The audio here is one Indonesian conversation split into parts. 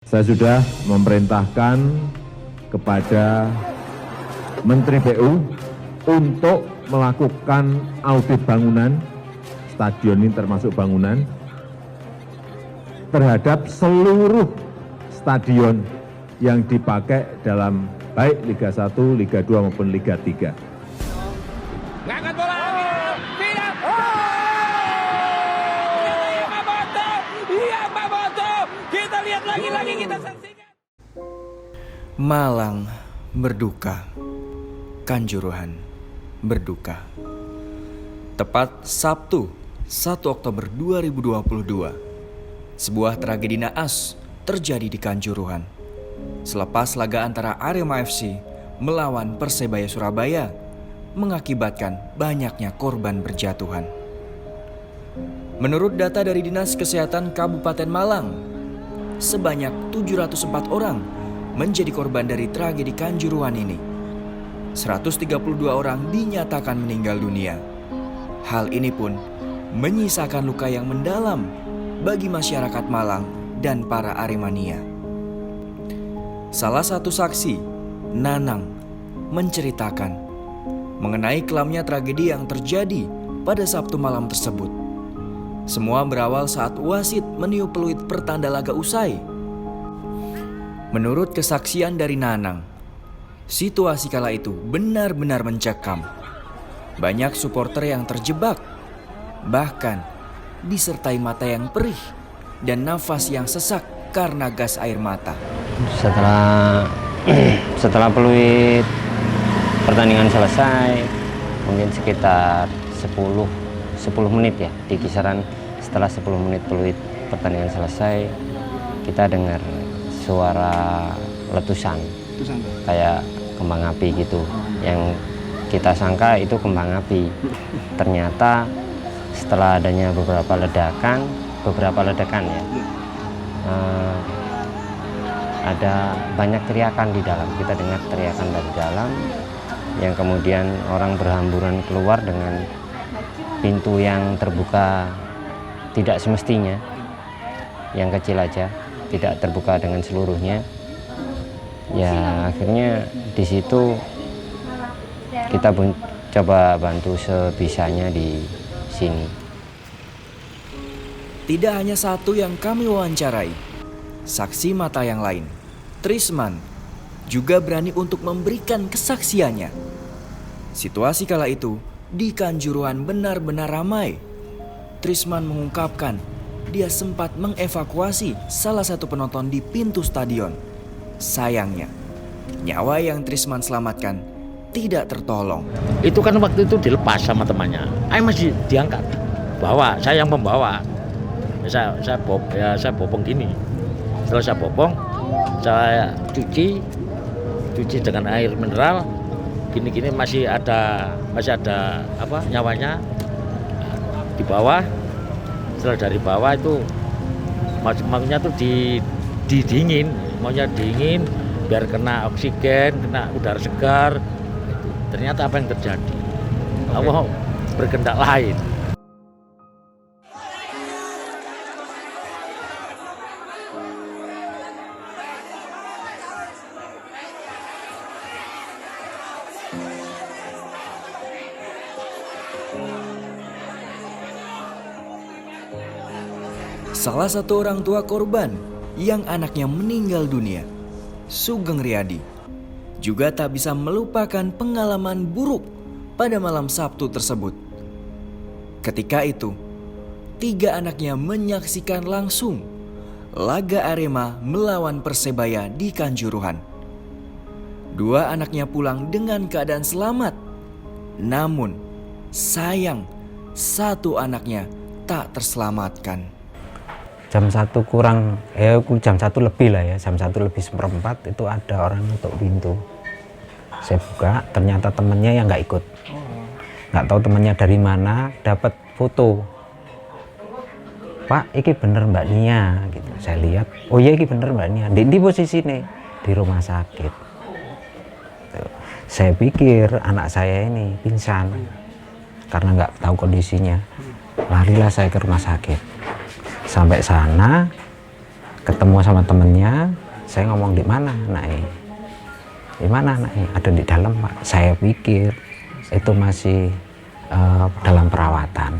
Saya sudah memerintahkan kepada Menteri PU untuk melakukan audit bangunan, stadion ini termasuk bangunan, terhadap seluruh stadion yang dipakai dalam baik Liga 1, Liga 2 maupun Liga 3. Ngangkat bola lagi. Tidak. Iya, Pak Boto. Kita lihat lagi kita saksikan. Malang berduka, Kanjuruhan berduka. Tepat Sabtu, 1 Oktober 2022, sebuah tragedi naas terjadi di Kanjuruhan. Selepas laga antara Arema FC melawan Persebaya Surabaya, mengakibatkan banyaknya korban berjatuhan. Menurut data dari Dinas Kesehatan Kabupaten Malang, sebanyak 704 orang menjadi korban dari tragedi Kanjuruhan ini. 132 orang dinyatakan meninggal dunia. Hal ini pun menyisakan luka yang mendalam bagi masyarakat Malang dan para Aremania. Salah satu saksi, Nanang, menceritakan mengenai kelamnya tragedi yang terjadi pada Sabtu malam tersebut. Semua berawal saat wasit meniup peluit pertanda laga usai. Menurut kesaksian dari Nanang, situasi kala itu benar-benar mencekam. Banyak supporter yang terjebak, bahkan disertai mata yang perih dan nafas yang sesak karena gas air mata. Setelah peluit pertandingan selesai, mungkin sekitar 10 menit ya, di kisaran setelah 10 menit peluit pertandingan selesai, kita dengar suara letusan kayak kembang api gitu. Yang kita sangka itu kembang api. Ternyata setelah adanya beberapa ledakan ya, ada banyak teriakan di dalam. Kita dengar teriakan dari dalam, yang kemudian orang berhamburan keluar dengan pintu yang terbuka tidak semestinya, yang kecil aja, tidak terbuka dengan seluruhnya. Ya akhirnya di situ kita coba bantu sebisanya di sini. Tidak hanya satu yang kami wawancarai, saksi mata yang lain, Trisman, juga berani untuk memberikan kesaksiannya. Situasi kala itu di Kanjuruhan benar-benar ramai. Trisman mengungkapkan dia sempat mengevakuasi salah satu penonton di pintu stadion. Sayangnya, nyawa yang Trisman selamatkan tidak tertolong. Itu kan waktu itu dilepas sama temannya. Ayo masih diangkat. Bawa, saya yang membawa. Saya bopong gini. Setelah saya bopong, saya cuci dengan air mineral. Gini masih ada apa nyawanya di bawah. Setelah dari bawah itu maksudnya tuh didingin, maunya dingin biar kena oksigen, kena udara segar. Ternyata apa yang terjadi? Allah berkehendak lain. Salah satu orang tua korban yang anaknya meninggal dunia, Sugeng Riyadi, juga tak bisa melupakan pengalaman buruk pada malam Sabtu tersebut. Ketika itu, 3 anaknya menyaksikan langsung laga Arema melawan Persebaya di Kanjuruhan. 2 anaknya pulang dengan keadaan selamat, namun sayang 1 anaknya tak terselamatkan. Jam 1 kurang, jam 1 lebih lah ya, jam 1 lebih seperempat itu ada orang ngetuk pintu. Saya buka, ternyata temennya yang nggak ikut. Nggak tahu temennya dari mana, dapat foto. Pak, ini bener Mbak Nia, gitu. Saya lihat, oh iya ini bener Mbak Nia. Di posisi ini, di rumah sakit. Tuh. Saya pikir anak saya ini pingsan, karena nggak tahu kondisinya. Larilah saya ke rumah sakit. Sampai sana ketemu sama temennya, saya ngomong di mana anaknya? Di mana anaknya? Ada di dalam Pak. Saya pikir itu masih dalam perawatan.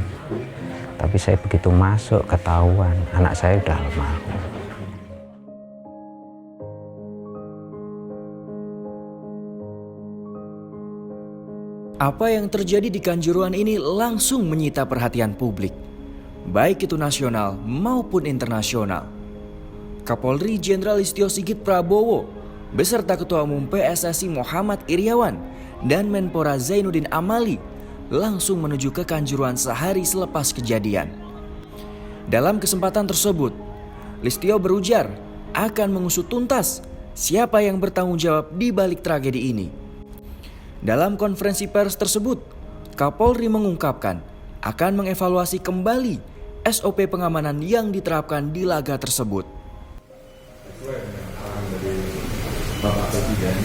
Tapi saya begitu masuk ketahuan anak saya udah almarhum. Apa yang terjadi di Kanjuruhan ini langsung menyita perhatian publik, baik itu nasional maupun internasional. Kapolri Jenderal Listio Sigit Prabowo beserta Ketua Umum PSSI Muhammad Iryawan dan Menpora Zainuddin Amali langsung menuju ke Kanjuruhan sehari selepas kejadian. Dalam kesempatan tersebut, Listio berujar akan mengusut tuntas siapa yang bertanggung jawab di balik tragedi ini. Dalam konferensi pers tersebut, Kapolri mengungkapkan akan mengevaluasi kembali SOP pengamanan yang diterapkan di laga tersebut. Sesuai dengan arahan dari Bapak Presiden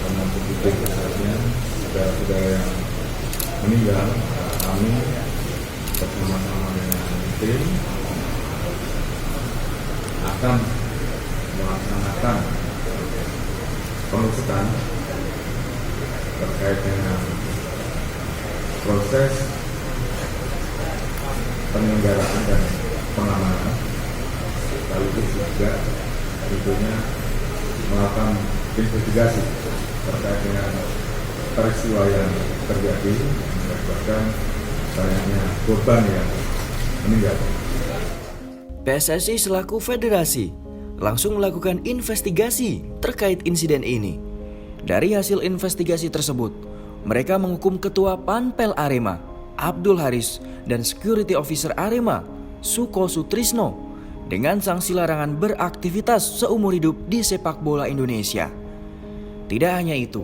dan publik khususnya saudara-saudara yang meninggal, kami bersama-sama dengan tim akan melaksanakan pengusutan terkait dengan proses penyelenggaraan dan pengamanan, sekaligus juga tentunya melakukan investigasi terkait dengan peristiwa yang terjadi menyebabkan banyaknya korban yang meninggal. PSSI selaku federasi langsung melakukan investigasi terkait insiden ini. Dari hasil investigasi tersebut, mereka menghukum Ketua Panpel Arema, Abdul Haris, dan Security Officer Arema, Suko Sutrisno, dengan sanksi larangan beraktivitas seumur hidup di sepak bola Indonesia. Tidak hanya itu,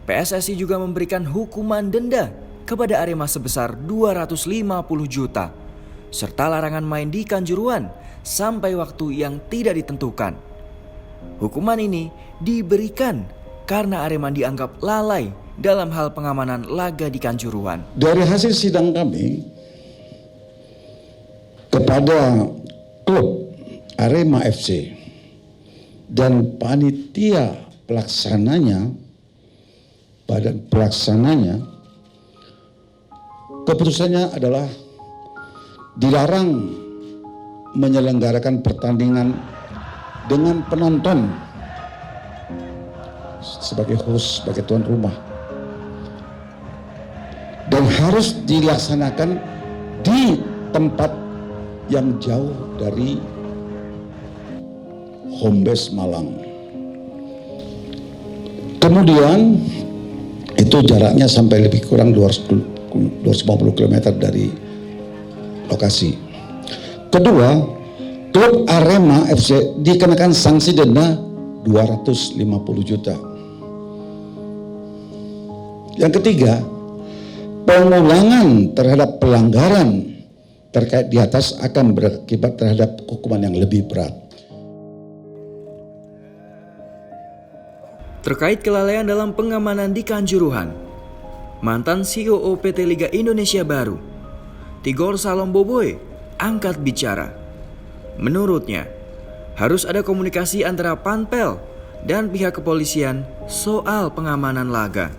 PSSI juga memberikan hukuman denda kepada Arema sebesar 250 juta, serta larangan main di Kanjuruhan sampai waktu yang tidak ditentukan. Hukuman ini diberikan karena Arema dianggap lalai dalam hal pengamanan laga di Kanjuruhan. Dari hasil sidang kami kepada klub Arema FC dan panitia pelaksananya, badan pelaksananya, keputusannya adalah dilarang menyelenggarakan pertandingan dengan penonton sebagai host, sebagai tuan rumah, dan harus dilaksanakan di tempat yang jauh dari home base Malang. Kemudian itu jaraknya sampai lebih kurang 250 km dari lokasi. Kedua, klub Arema FC dikenakan sanksi denda 250 juta. Yang ketiga, pengulangan terhadap pelanggaran terkait di atas akan berakibat terhadap hukuman yang lebih berat. Terkait kelalaian dalam pengamanan di Kanjuruhan, mantan CEO PT Liga Indonesia Baru, Tigor Salomboboe, angkat bicara. Menurutnya, harus ada komunikasi antara Panpel dan pihak kepolisian soal pengamanan laga.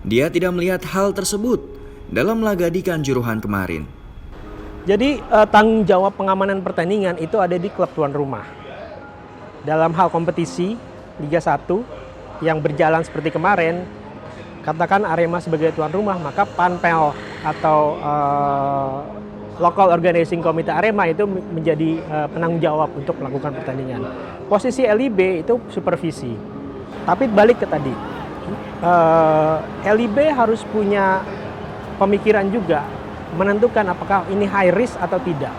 Dia tidak melihat hal tersebut dalam laga di Kanjuruhan kemarin. Jadi tanggung jawab pengamanan pertandingan itu ada di klub tuan rumah. Dalam hal kompetisi Liga 1 yang berjalan seperti kemarin, katakan Arema sebagai tuan rumah, maka Panpel atau Local Organizing Committee Arema itu menjadi penanggung jawab untuk melakukan pertandingan. Posisi LIB itu supervisi. Tapi balik ke tadi, LIB harus punya pemikiran juga menentukan apakah ini high risk atau tidak.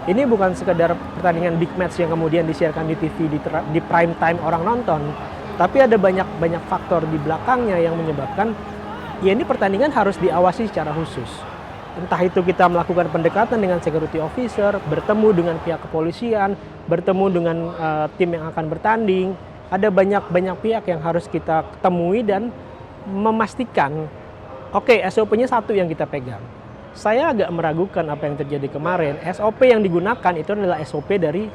Ini bukan sekedar pertandingan big match yang kemudian disiarkan di TV di prime time orang nonton, tapi ada banyak faktor di belakangnya yang menyebabkan ya ini pertandingan harus diawasi secara khusus. Entah itu kita melakukan pendekatan dengan security officer, bertemu dengan pihak kepolisian, bertemu dengan tim yang akan bertanding. Ada banyak pihak yang harus kita temui dan memastikan, oke, SOP-nya satu yang kita pegang. Saya agak meragukan apa yang terjadi kemarin. SOP yang digunakan itu adalah SOP dari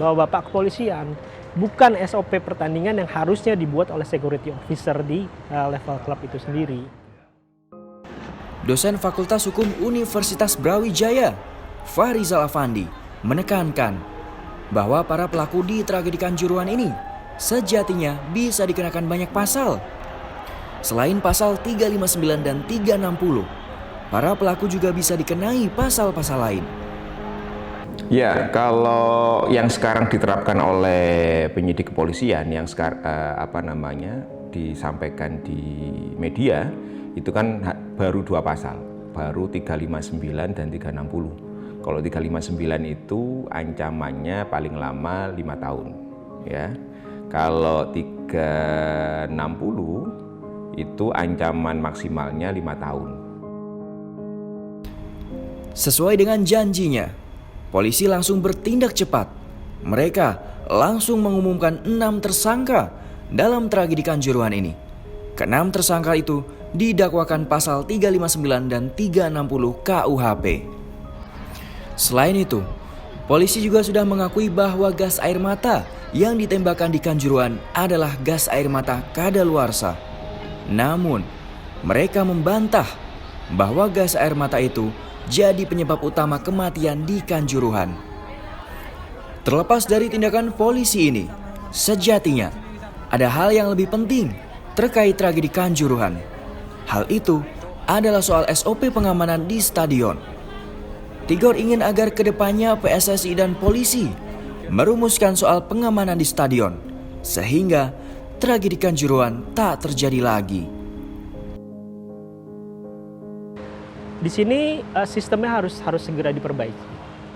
bahwa Bapak kepolisian bukan SOP pertandingan yang harusnya dibuat oleh security officer di level klub itu sendiri. Dosen Fakultas Hukum Universitas Brawijaya, Fahrizal Afandi, menekankan bahwa para pelaku di tragedi Kanjuruhan ini sejatinya bisa dikenakan banyak pasal. Selain pasal 359 dan 360, para pelaku juga bisa dikenai pasal-pasal lain. Ya, kalau yang sekarang diterapkan oleh penyidik kepolisian yang disampaikan di media itu kan baru 2 pasal, baru 359 dan 360. Kalau 359 itu ancamannya paling lama 5 tahun, ya. Kalau 360 itu ancaman maksimalnya 5 tahun. Sesuai dengan janjinya, polisi langsung bertindak cepat. Mereka langsung mengumumkan 6 tersangka dalam tragedi Kanjuruhan ini. Ke-6 tersangka itu didakwakan pasal 359 dan 360 KUHP. Selain itu, polisi juga sudah mengakui bahwa gas air mata yang ditembakkan di Kanjuruhan adalah gas air mata kadaluarsa. Namun, mereka membantah bahwa gas air mata itu jadi penyebab utama kematian di Kanjuruhan. Terlepas dari tindakan polisi ini, sejatinya ada hal yang lebih penting terkait tragedi Kanjuruhan. Hal itu adalah soal SOP pengamanan di stadion. Tigor ingin agar kedepannya PSSI dan polisi merumuskan soal pengamanan di stadion, sehingga tragedi Kanjuruhan tak terjadi lagi. Di sini sistemnya harus segera diperbaiki,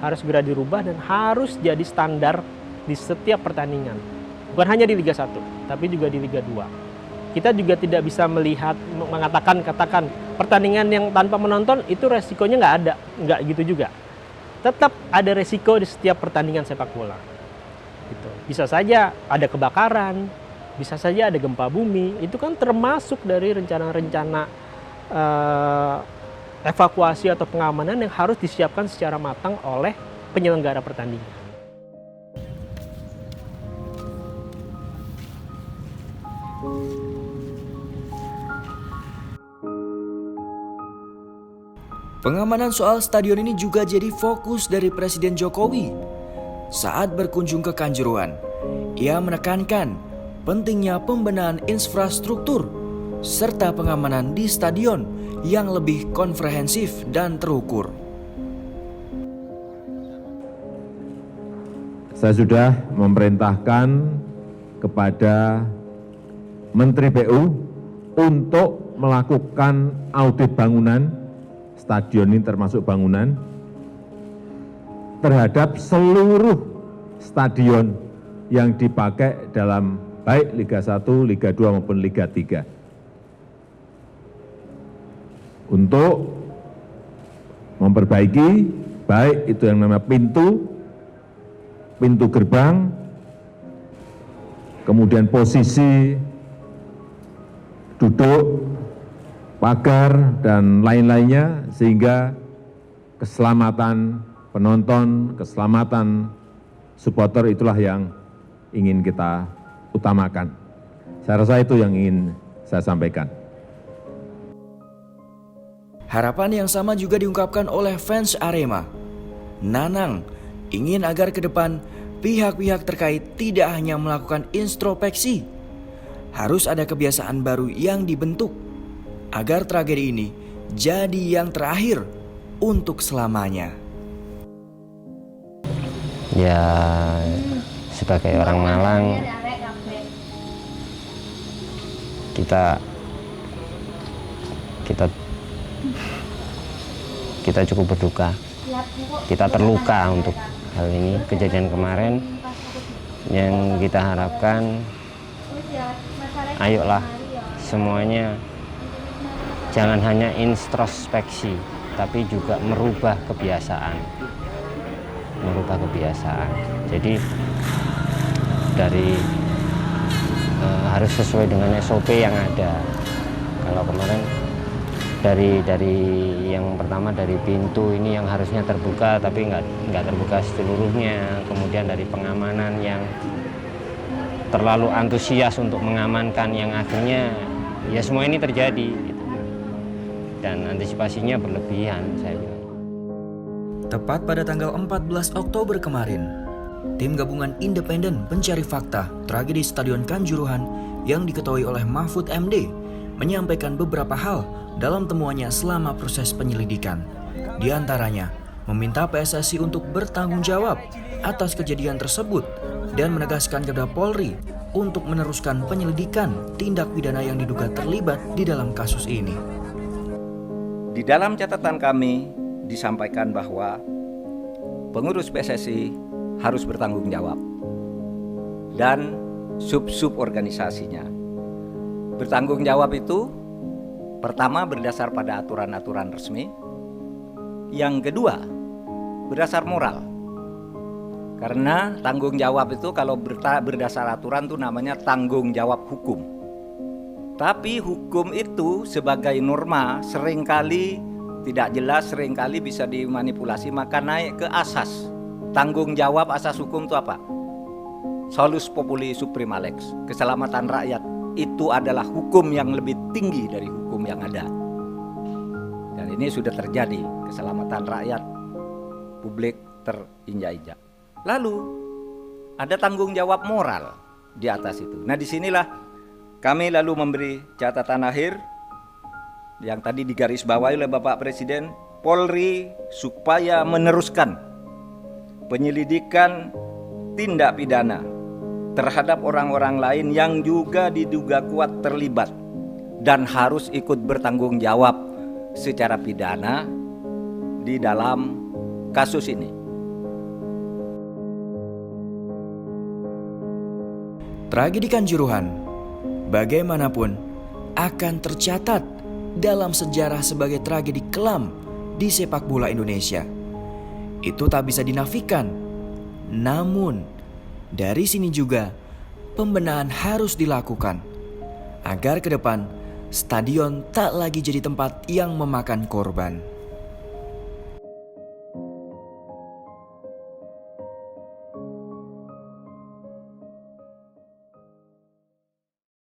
harus segera dirubah dan harus jadi standar di setiap pertandingan. Bukan hanya di Liga 1, tapi juga di Liga 2. Kita juga tidak bisa katakan pertandingan yang tanpa penonton itu resikonya nggak ada, nggak gitu juga. Tetap ada resiko di setiap pertandingan sepak bola. Gitu. Bisa saja ada kebakaran, bisa saja ada gempa bumi. Itu kan termasuk dari rencana-rencana evakuasi atau pengamanan yang harus disiapkan secara matang oleh penyelenggara pertandingan. Pengamanan soal stadion ini juga jadi fokus dari Presiden Jokowi. Saat berkunjung ke Kanjuruhan, ia menekankan pentingnya pembenahan infrastruktur serta pengamanan di stadion yang lebih komprehensif dan terukur. Saya sudah memerintahkan kepada Menteri PU untuk melakukan audit bangunan stadion ini termasuk bangunan terhadap seluruh stadion yang dipakai dalam baik Liga 1, Liga 2 maupun Liga 3. Untuk memperbaiki baik itu yang namanya pintu gerbang, kemudian posisi duduk, pagar, dan lain-lainnya, sehingga keselamatan penonton, keselamatan supporter itulah yang ingin kita utamakan. Saya rasa itu yang ingin saya sampaikan. Harapan yang sama juga diungkapkan oleh fans Arema. Nanang ingin agar ke depan pihak-pihak terkait tidak hanya melakukan introspeksi, harus ada kebiasaan baru yang dibentuk agar tragedi ini jadi yang terakhir untuk selamanya. Ya, sebagai orang Malang, kita cukup berduka. Kita terluka untuk hal ini, kejadian kemarin. Yang kita harapkan, ayolah semuanya jangan hanya introspeksi, tapi juga merubah kebiasaan. Jadi harus sesuai dengan SOP yang ada. Kalau kemarin dari yang pertama dari pintu ini yang harusnya terbuka tapi nggak terbuka seluruhnya, kemudian dari pengamanan yang terlalu antusias untuk mengamankan yang akhirnya ya semua ini terjadi gitu. Dan antisipasinya berlebihan saya bilang. Tepat pada tanggal 14 Oktober kemarin, tim gabungan independen pencari fakta tragedi Stadion Kanjuruhan yang diketuai oleh Mahfud MD menyampaikan beberapa hal dalam temuannya selama proses penyelidikan. Di antaranya, meminta PSSI untuk bertanggung jawab atas kejadian tersebut dan menegaskan kepada Polri untuk meneruskan penyelidikan tindak pidana yang diduga terlibat di dalam kasus ini. Di dalam catatan kami disampaikan bahwa pengurus PSSI harus bertanggung jawab dan sub-sub organisasinya. Bertanggung jawab itu pertama berdasar pada aturan-aturan resmi, yang kedua berdasar moral. Karena tanggung jawab itu kalau berdasar aturan itu namanya tanggung jawab hukum. Tapi hukum itu sebagai norma seringkali tidak jelas, seringkali bisa dimanipulasi, maka naik ke asas. Tanggung jawab asas hukum itu apa? Solus populi suprema lex. Keselamatan rakyat itu adalah hukum yang lebih tinggi dari hukum yang ada. Dan ini sudah terjadi, keselamatan rakyat publik terinjak-injak. Lalu ada tanggung jawab moral di atas itu. Nah, disinilah kami lalu memberi catatan akhir yang tadi digarisbawahi oleh Bapak Presiden, Polri supaya meneruskan penyelidikan tindak pidana terhadap orang-orang lain yang juga diduga kuat terlibat dan harus ikut bertanggung jawab secara pidana di dalam kasus ini. Tragedi Kanjuruhan bagaimanapun akan tercatat dalam sejarah sebagai tragedi kelam di sepak bola Indonesia. Itu tak bisa dinafikan. Namun, dari sini juga pembenahan harus dilakukan agar ke depan stadion tak lagi jadi tempat yang memakan korban.